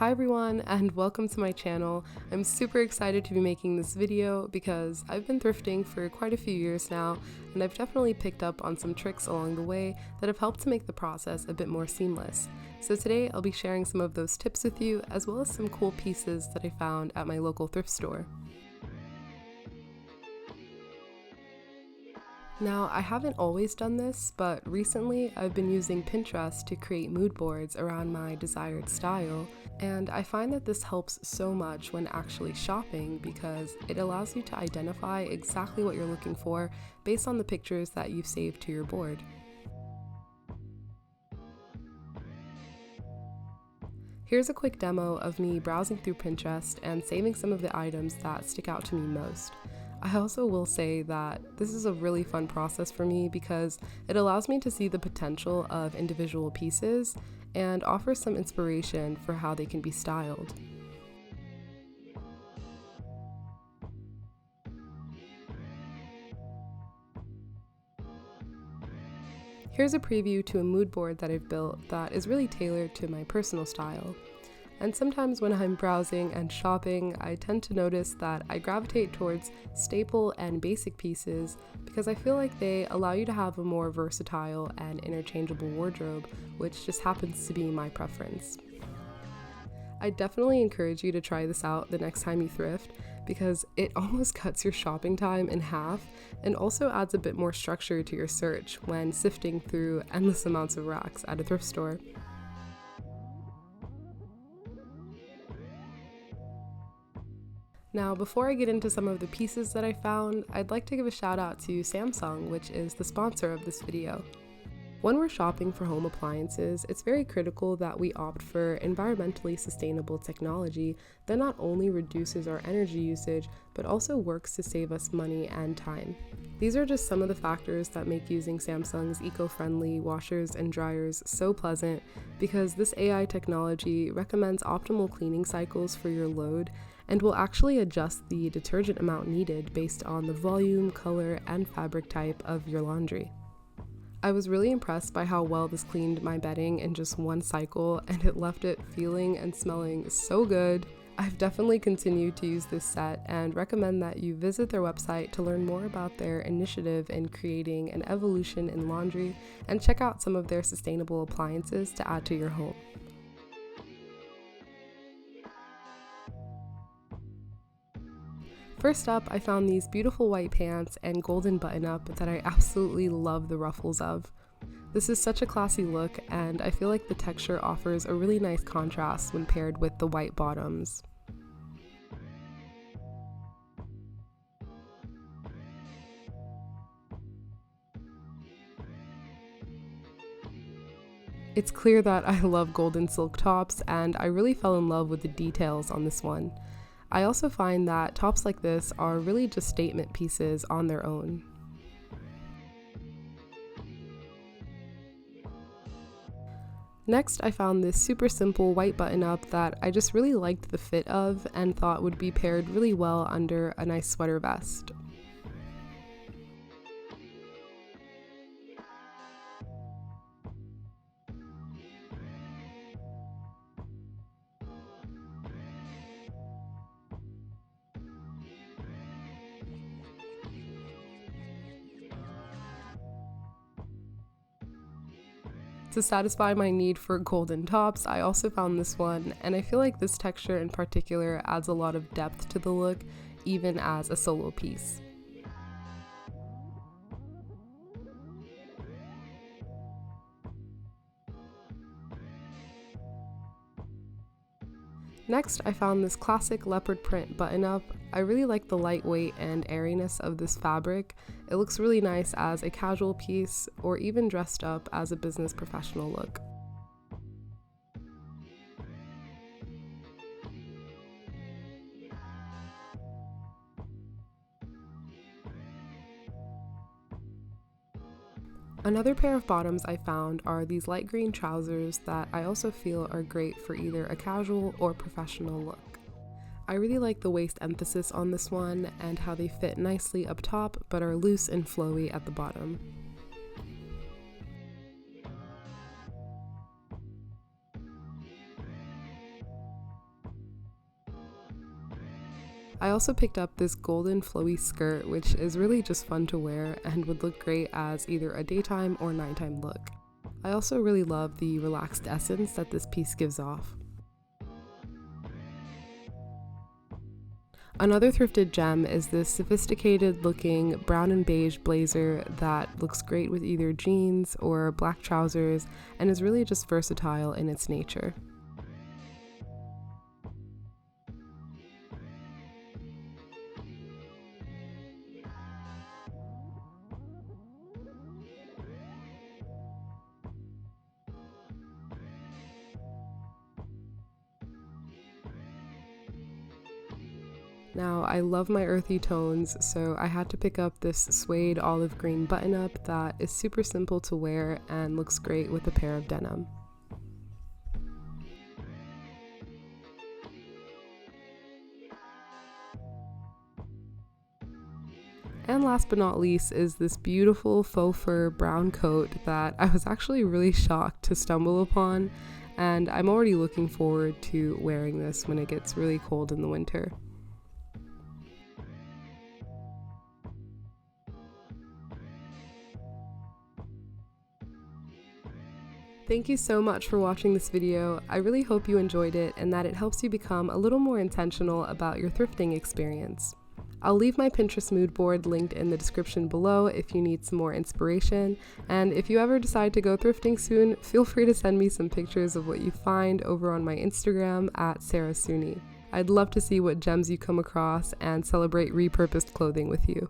Hi everyone and welcome to my channel. I'm super excited to be making this video because I've been thrifting for quite a few years now, and I've definitely picked up on some tricks along the way that have helped to make the process a bit more seamless. So today I'll be sharing some of those tips with you, as well as some cool pieces that I found at my local thrift store. Now, I haven't always done this, but recently I've been using Pinterest to create mood boards around my desired style, and I find that this helps so much when actually shopping because it allows you to identify exactly what you're looking for based on the pictures that you've saved to your board. Here's a quick demo of me browsing through Pinterest and saving some of the items that stick out to me most. I also will say that this is a really fun process for me because it allows me to see the potential of individual pieces and offers some inspiration for how they can be styled. Here's a preview to a mood board that I've built that is really tailored to my personal style. And sometimes when I'm browsing and shopping, I tend to notice that I gravitate towards staple and basic pieces because I feel like they allow you to have a more versatile and interchangeable wardrobe, which just happens to be my preference. I definitely encourage you to try this out the next time you thrift because it almost cuts your shopping time in half and also adds a bit more structure to your search when sifting through endless amounts of racks at a thrift store. Now, before I get into some of the pieces that I found, I'd like to give a shout out to Samsung, which is the sponsor of this video. When we're shopping for home appliances, it's very critical that we opt for environmentally sustainable technology that not only reduces our energy usage, but also works to save us money and time. These are just some of the factors that make using Samsung's eco-friendly washers and dryers so pleasant, because this AI technology recommends optimal cleaning cycles for your load and will actually adjust the detergent amount needed based on the volume, color, and fabric type of your laundry. I was really impressed by how well this cleaned my bedding in just one cycle, and it left it feeling and smelling so good. I've definitely continued to use this set and recommend that you visit their website to learn more about their initiative in creating an evolution in laundry and check out some of their sustainable appliances to add to your home. First up, I found these beautiful white pants and golden button-up that I absolutely love the ruffles of. This is such a classy look, and I feel like the texture offers a really nice contrast when paired with the white bottoms. It's clear that I love golden silk tops, and I really fell in love with the details on this one. I also find that tops like this are really just statement pieces on their own. Next, I found this super simple white button-up that I just really liked the fit of and thought would be paired really well under a nice sweater vest. To satisfy my need for golden tops, I also found this one, and I feel like this texture in particular adds a lot of depth to the look, even as a solo piece. Next, I found this classic leopard print button-up. I really like the lightweight and airiness of this fabric. It looks really nice as a casual piece or even dressed up as a business professional look. Another pair of bottoms I found are these light green trousers that I also feel are great for either a casual or professional look. I really like the waist emphasis on this one and how they fit nicely up top but are loose and flowy at the bottom. I also picked up this golden flowy skirt, which is really just fun to wear and would look great as either a daytime or nighttime look. I also really love the relaxed essence that this piece gives off. Another thrifted gem is this sophisticated looking brown and beige blazer that looks great with either jeans or black trousers and is really just versatile in its nature. Now, I love my earthy tones, so I had to pick up this suede olive green button-up that is super simple to wear and looks great with a pair of denim. And last but not least is this beautiful faux fur brown coat that I was actually really shocked to stumble upon, and I'm already looking forward to wearing this when it gets really cold in the winter. Thank you so much for watching this video. I really hope you enjoyed it and that it helps you become a little more intentional about your thrifting experience. I'll leave my Pinterest mood board linked in the description below if you need some more inspiration, and if you ever decide to go thrifting soon, feel free to send me some pictures of what you find over on my Instagram at Sunni. I'd love to see what gems you come across and celebrate repurposed clothing with you.